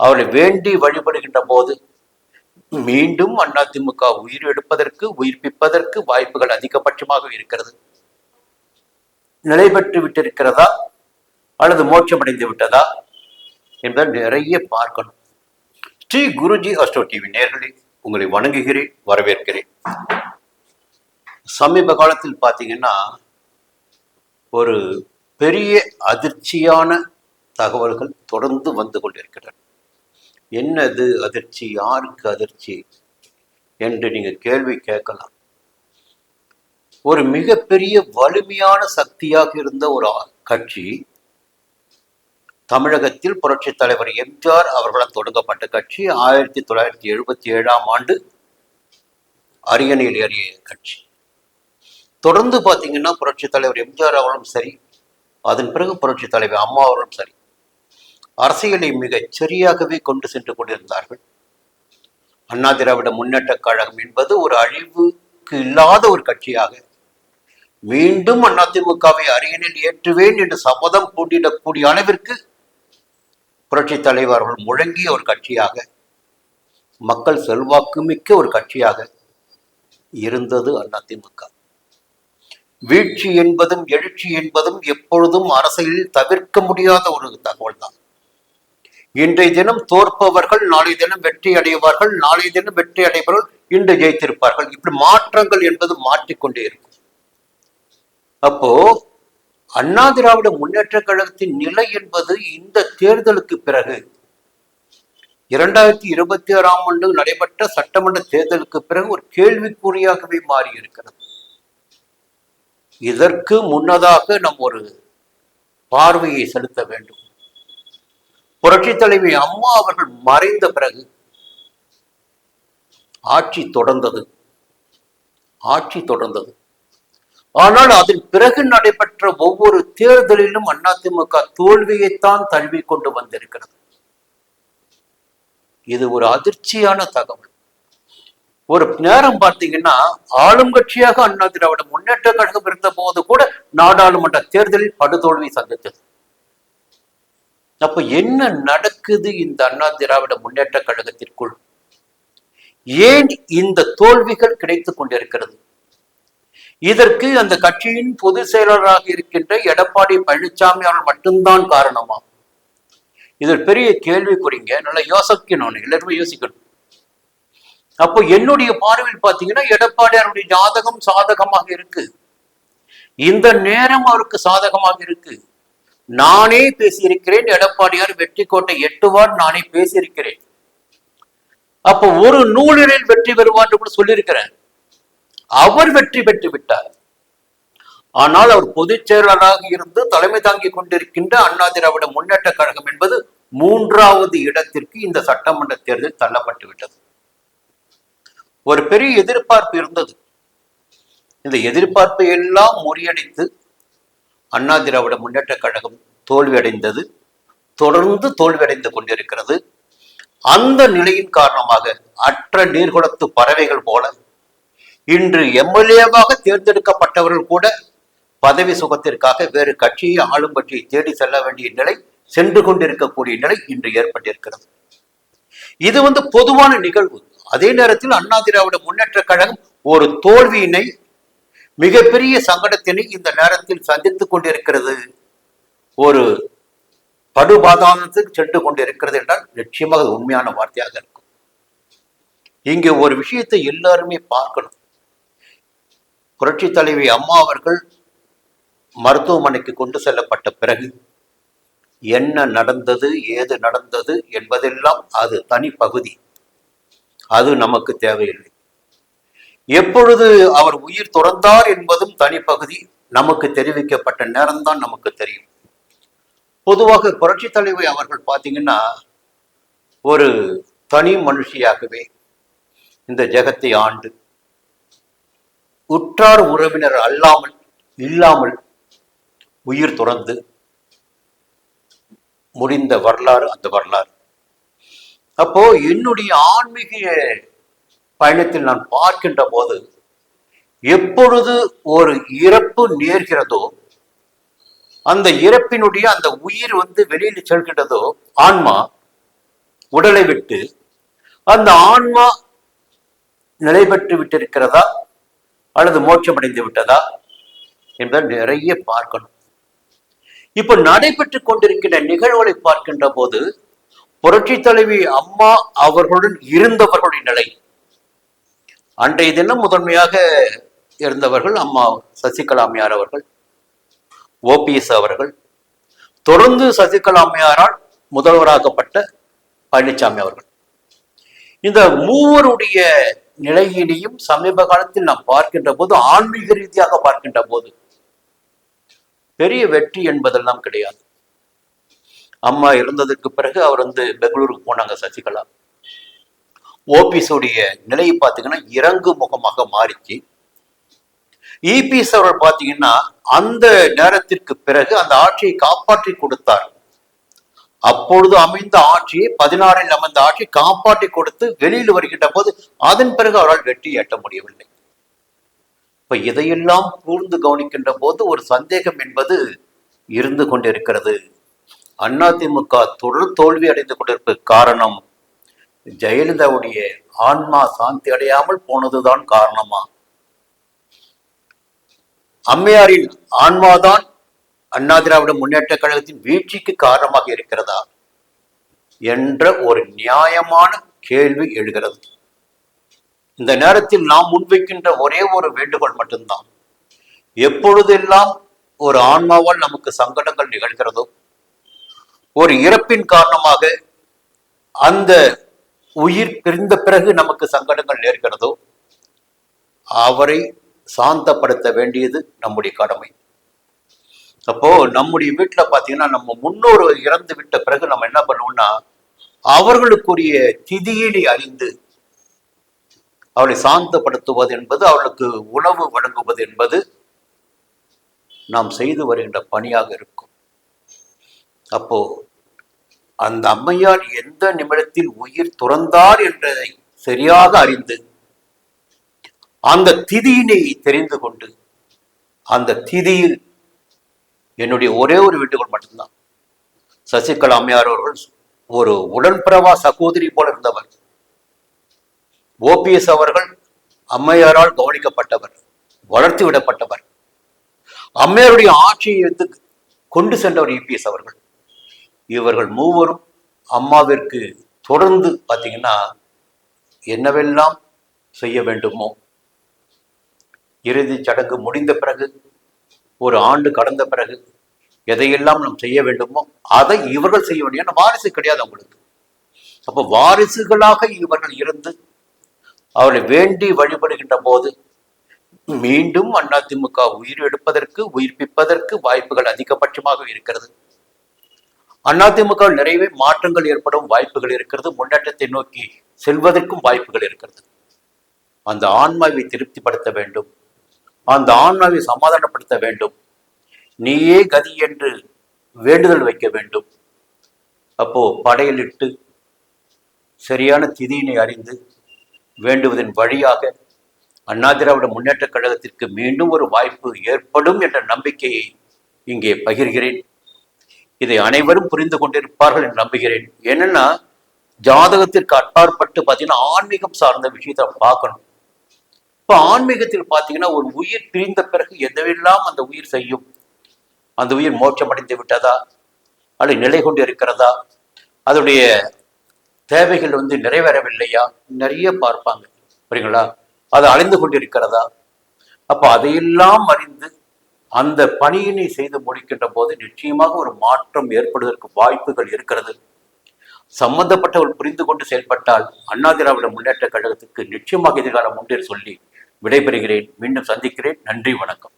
அவரை வேண்டி வழிபடுகின்ற போது மீண்டும் அதிமுக உயிர் எடுப்பதற்கு உயிர்ப்பிப்பதற்கு வாய்ப்புகள் அதிகபட்சமாக இருக்கிறது. நிலை பெற்று விட்டிருக்கிறதா அல்லது மோட்சமடைந்து விட்டதா என்பதை நிறைய பார்க்கணும். ஸ்ரீ குருஜி அஸ்ட்ரோ டிவி நேயர்களே, உங்களை வணங்குகிறேன், வரவேற்கிறேன். சமீப காலத்தில் பார்த்தீங்கன்னா ஒரு பெரிய அதிர்ச்சியான தகவல்கள் தொடர்ந்து வந்து கொண்டிருக்கின்றன. என்னது அதிர்ச்சி, யாருக்கு அதிர்ச்சி என்று நீங்க கேள்வி கேட்கலாம். ஒரு மிகப்பெரிய வலிமையான சக்தியாக இருந்த ஒரு கட்சி, தமிழகத்தில் புரட்சி தலைவர் எம்ஜிஆர் அவர்களால் தொடங்கப்பட்ட கட்சி, 1977 அரியணையில் ஏறிய கட்சி. தொடர்ந்து பார்த்தீங்கன்னா புரட்சி தலைவர் எம்ஜிஆர் அவர்களும் சரி, அதன் பிறகு புரட்சி தலைவர் அம்மா அவர்களும் சரி, அரசியலை மிகச் சரியாகவே கொண்டு சென்று கொண்டிருந்தார்கள். அண்ணா திராவிட முன்னேற்ற கழகம் என்பது ஒரு அழிவுக்கு இல்லாத ஒரு கட்சியாக, மீண்டும் அதிமுகவை அரியணையில் ஏற்றுவேன் என்று சபதம் பூண்டிடக்கூடிய அளவிற்கு புரட்சி தலைவர் அவர்கள் முழங்கிய ஒரு கட்சியாக, மக்கள் செல்வாக்கு மிக்க ஒரு கட்சியாக இருந்தது அதிமுக. வீழ்ச்சி என்பதும் எழுச்சி என்பதும் எப்பொழுதும் அரசியலில் தவிர்க்க முடியாத ஒரு தகவல் தான். இன்றைய தினம் தோற்பவர்கள் நாளைய தினம் வெற்றி அடைவார்கள், நாளைய தினம் வெற்றி அடைபவர்கள் இன்று ஜெயித்திருப்பார்கள். இப்படி மாற்றங்கள் என்பது மாற்றிக்கொண்டே இருக்கும். அப்போ அண்ணா திராவிட முன்னேற்ற கழகத்தின் நிலை என்பது இந்த தேர்தலுக்கு பிறகு 2026 நடைபெற்ற சட்டமன்ற தேர்தலுக்கு பிறகு ஒரு கேள்விக்குறியாகவே மாறி இருக்கிறது. இதற்கு முன்னதாக நாம் ஒரு பார்வையை செலுத்த வேண்டும். புரட்சி தலைவி அம்மா அவர்கள் மறைந்த பிறகு ஆட்சி தொடர்ந்தது. ஆனால் அதன் பிறகு நடைபெற்ற ஒவ்வொரு தேர்தலிலும் அதிமுக தோல்வியைத்தான் தழுவி கொண்டு வந்திருக்கிறது. இது ஒரு அதிர்ச்சியான தகவல். ஒரு நேரம் பார்த்தீங்கன்னா ஆளும் கட்சியாக அண்ணா திராவிட முன்னேற்ற கழகம் இருந்த போது கூட நாடாளுமன்ற தேர்தலில் படுதோல்வி சந்தித்தது. அப்ப என்ன நடக்குது இந்த அண்ணா திராவிட முன்னேற்ற கழகத்திற்குள்? ஏன் இந்த தோல்விகள் கிடைத்துக் கொண்டிருக்கிறது? இதற்கு அந்த கட்சியின் பொதுச் செயலராக இருக்கின்ற எடப்பாடி பழனிசாமி அவர்கள் மட்டும்தான் காரணமா? இது பெரிய கேள்விக்குறிங்க. நல்லா யோசிக்கணும், எல்லாருமே யோசிக்கணும். அப்போ என்னுடைய பார்வையில் பார்த்தீங்கன்னா எடப்பாடியாருடைய ஜாதகம் சாதகமாக இருக்கு. இந்த நேரம் அவருக்கு சாதகமாக இருக்கு. நானே பேசியிருக்கிறேன். எடப்பாடியார் வெற்றி கோட்டை 8 வார்டு நானே பேசியிருக்கிறேன். அப்போ ஒரு நூலில் வெற்றி பெறுவார் கூட சொல்லியிருக்கிறேன். அவர் வெற்றி பெற்று விட்டார். ஆனால் அவர் பொதுச் செயலாளராக இருந்து தலைமை தாங்கி கொண்டிருக்கின்ற அண்ணா திராவிட முன்னேற்ற கழகம் என்பது 3வது இடத்திற்கு இந்த சட்டமன்ற தேர்தல் தள்ளப்பட்டு விட்டது. ஒரு பெரிய எதிர்பார்ப்பு இருந்தது. இந்த எதிர்பார்ப்பை எல்லாம் முறியடித்து அண்ணா திராவிட முன்னேற்ற கழகம் தோல்வியடைந்தது, தொடர்ந்து தோல்வியடைந்து கொண்டிருக்கிறது. அந்த நிலையின் காரணமாக அற்ற நீர்குளத்து பறவைகள் போல இன்று எம்எல்ஏவாக தேர்ந்தெடுக்கப்பட்டவர்கள் கூட பதவி சுகத்திற்காக வேறு கட்சியை, ஆளும் கட்சியை தேடி செல்ல வேண்டிய நிலை, சென்று கொண்டிருக்கக்கூடிய நிலை இன்று ஏற்பட்டிருக்கிறது. இது பொதுவான நிகழ்வு. அதே நேரத்தில் அண்ணா திராவிட முன்னேற்ற கழகம் ஒரு தோல்வியினை, மிகப்பெரிய சங்கடத்தினை இந்த நேரத்தில் சந்தித்துக் கொண்டிருக்கிறது. ஒரு படுபாதாளத்துக்கு சென்று கொண்டிருக்கிறது என்றால் நிச்சயமாக உண்மையான வார்த்தையாக இருக்கும். இங்கே ஒரு விஷயத்தை எல்லாருமே பார்க்கணும். புரட்சி தலைவி அம்மா அவர்கள் மருத்துவமனைக்கு கொண்டு செல்லப்பட்ட பிறகு என்ன நடந்தது, ஏது நடந்தது என்பதெல்லாம் அது தனி பகுதி. அது நமக்கு தேவையில்லை. எப்பொழுது அவர் உயிர் துறந்தார் என்பதும் தனி பகுதி. நமக்கு தெரிவிக்கப்பட்ட நேரம்தான் நமக்கு தெரியும். பொதுவாக புரட்சி தலைவி அவர்கள் பார்த்தீங்கன்னா ஒரு தனி மனுஷியாகவே இந்த ஜெகத்தை ஆண்டு, உற்றார் உறவினர் இல்லாமல் உயிர் துறந்து முடிந்த வரலாறு அந்த வரலாறு. அப்போ என்னுடைய ஆன்மீக பயணத்தில் நான் பார்க்கின்ற போது, எப்பொழுது ஒரு இறப்பு நேர்கிறதோ, அந்த இறப்பினுடைய அந்த உயிர் வெளியில் செல்கின்றதோ, ஆன்மா, உடலை விட்டு அந்த ஆன்மா நிலை பெற்று விட்டிருக்கிறதா அல்லது மோட்சம் அடைந்து விட்டதா என்பதை நிறைய பார்க்கணும். இப்ப நடைபெற்றுக் கொண்டிருக்கின்ற நிகழ்வுகளை பார்க்கின்ற போது புரட்சி தலைவி அம்மா அவர்களுடன் இருந்தவர்களுடைய நிலை, அன்றைய தினம் முதன்மையாக இருந்தவர்கள் அம்மா சசிகலா அம்மையார் அவர்கள், ஓபிஎஸ் அவர்கள், தொடர்ந்து சசிகலா அம்மையாரால் முதல்வராக்கப்பட்ட பழனிசாமி அவர்கள். இந்த மூவருடைய நிலையினையும் சமீப காலத்தில் நாம் பார்க்கின்ற போது, ஆன்மீக ரீதியாக பார்க்கின்ற போது பெரிய வெற்றி என்பதெல்லாம் கிடையாது. அம்மா இருந்ததற்கு பிறகு அவர் பெங்களூருக்கு போனாங்க சசிகலா. ஓபிஎஸ் உடைய நிலையை பார்த்தீங்கன்னா இறங்கு முகமாக மாறிச்சு. இபிஎஸ் அவர்கள் பார்த்தீங்கன்னா அந்த நேரத்திற்கு பிறகு அந்த ஆட்சியை காப்பாற்றி கொடுத்தார். அப்பொழுது அமைந்த ஆட்சியை 16 அமைந்த ஆட்சியை காப்பாற்றி கொடுத்து வெளியில் வருகின்ற போது அதன் பிறகு அவரால் வெற்றி எட்ட முடியவில்லை. இப்ப இதையெல்லாம் கூர்ந்து கவனிக்கின்ற போது ஒரு சந்தேகம் என்பது இருந்து கொண்டிருக்கிறது. அதிமுக தொடர் தோல்வி அடைந்து கொண்டிருப்பது காரணம் ஜெயலலிதாவுடைய ஆன்மா சாந்தி அடையாமல் போனதுதான் காரணமா? அம்மையாரின் ஆன்மாதான் அண்ணா திராவிட முன்னேற்ற கழகத்தின் வீழ்ச்சிக்கு காரணமாக இருக்கிறதா என்ற ஒரு நியாயமான கேள்வி எழுகிறது. இந்த நேரத்தில் நாம் முன்வைக்கின்ற ஒரே ஒரு வேண்டுகோள் மட்டும்தான், எப்பொழுதெல்லாம் ஒரு ஆன்மாவால் நமக்கு சங்கடங்கள் நிகழ்கிறதோ, ஒரு இறப்பின் காரணமாக அந்த உயிர் பிரிந்த பிறகு நமக்கு சங்கடங்கள் நேர்கிறதோ, அவரை சாந்தப்படுத்த வேண்டியது நம்முடைய கடமை. அப்போ நம்முடைய வீட்டுல பாத்தீங்கன்னா நம்ம முன்னோர் இறந்து விட்ட பிறகு நம்ம என்ன பண்ணுவோம்னா, அவர்களுக்குரிய திதியினை அறிந்து அவளை சாந்தப்படுத்துவது என்பது, அவளுக்கு உணவு வழங்குவது என்பது நாம் செய்து வருகின்ற பணியாக இருக்கும். அப்போ அந்த அம்மையார் எந்த நிமிடத்தில் உயிர் துறந்தார் என்பதை சரியாக அறிந்து அந்த திதியினை தெரிந்து கொண்டு, அந்த திதியில் என்னுடைய ஒரே ஒரு வேண்டுகோள் மட்டும்தான், சசிகலா அம்மையார் அவர்கள் ஒரு உடன்பிறவா சகோதரி போல இருந்தவர். ஓபிஎஸ் அவர்கள் அம்மையாரால் கவனிக்கப்பட்டவர், வளர்த்து விடப்பட்டவர். அம்மையாருடைய ஆட்சியை எடுத்து கொண்டு சென்றவர் இபிஎஸ் அவர்கள். இவர்கள் மூவரும் அம்மாவிற்கு தொடர்ந்து பார்த்தீங்கன்னா என்னவெல்லாம் செய்ய வேண்டுமோ, இறுதி சடங்கு முடிந்த பிறகு, ஒரு ஆண்டு கடந்த பிறகு எதையெல்லாம் நாம் செய்ய வேண்டுமோ அதை இவர்கள் செய்ய வேண்டிய வாரிசு கிடையாது அவங்களுக்கு. அப்போ வாரிசுகளாக இவர்கள் இருந்து அவரை வேண்டி வழிபடுகின்ற போது மீண்டும் அதிமுக உயிர் எடுப்பதற்கு, உயிர்ப்பிப்பதற்கு வாய்ப்புகள் அதிகபட்சமாக இருக்கிறது. அதிமுக நிறைய மாற்றங்கள் ஏற்படும் வாய்ப்புகள் இருக்கிறது. முன்னேற்றத்தை நோக்கி செல்வதற்கும் வாய்ப்புகள் இருக்கிறது. அந்த ஆன்மாவை திருப்திப்படுத்த வேண்டும், அந்த ஆன்மாவை சமாதானப்படுத்த வேண்டும். நீயே கதி என்று வேண்டுதல் வைக்க வேண்டும். அப்போ படையலிட்டு சரியான திதியினை அறிந்து வேண்டுவதன் வழியாக அண்ணா திராவிட முன்னேற்ற கழகத்திற்கு மீண்டும் ஒரு வாய்ப்பு ஏற்படும் என்ற நம்பிக்கையை இங்கே பகிர்கிறேன். இதை அனைவரும் புரிந்து கொண்டிருப்பார்கள் என்று நம்புகிறேன். என்னன்னா, ஜாதகத்திற்கு அப்பாற்பட்டு பார்த்தீங்கன்னா ஆன்மீகம் சார்ந்த விஷயத்தை பார்க்கணும். இப்ப ஆன்மீகத்தில் பார்த்தீங்கன்னா ஒரு உயிர் பிரிந்த பிறகு எதுவெல்லாம் அந்த உயிர் செய்யும், அந்த உயிர் மோட்சம் அடைந்து விட்டதா அல்லது நிலை கொண்டு இருக்கிறதா, அதோடைய தேவைகள் நிறைவேறவில்லையா, நிறைய பார்ப்பாங்க. புரியுங்களா? அது அழிந்து கொண்டிருக்கிறதா? அப்ப அதையெல்லாம் அறிந்து அந்த பணியினை செய்து முடிக்கின்ற போது நிச்சயமாக ஒரு மாற்றம் ஏற்படுவதற்கு வாய்ப்புகள் இருக்கிறது. சம்பந்தப்பட்டவர்கள் புரிந்து கொண்டு செயல்பட்டால் அண்ணா திராவிட முன்னேற்ற கழகத்துக்கு நிச்சயமாக எதிர்காலம் உண்டு சொல்லி விடைபெறுகிறேன். மீண்டும் சந்திக்கிறேன். நன்றி, வணக்கம்.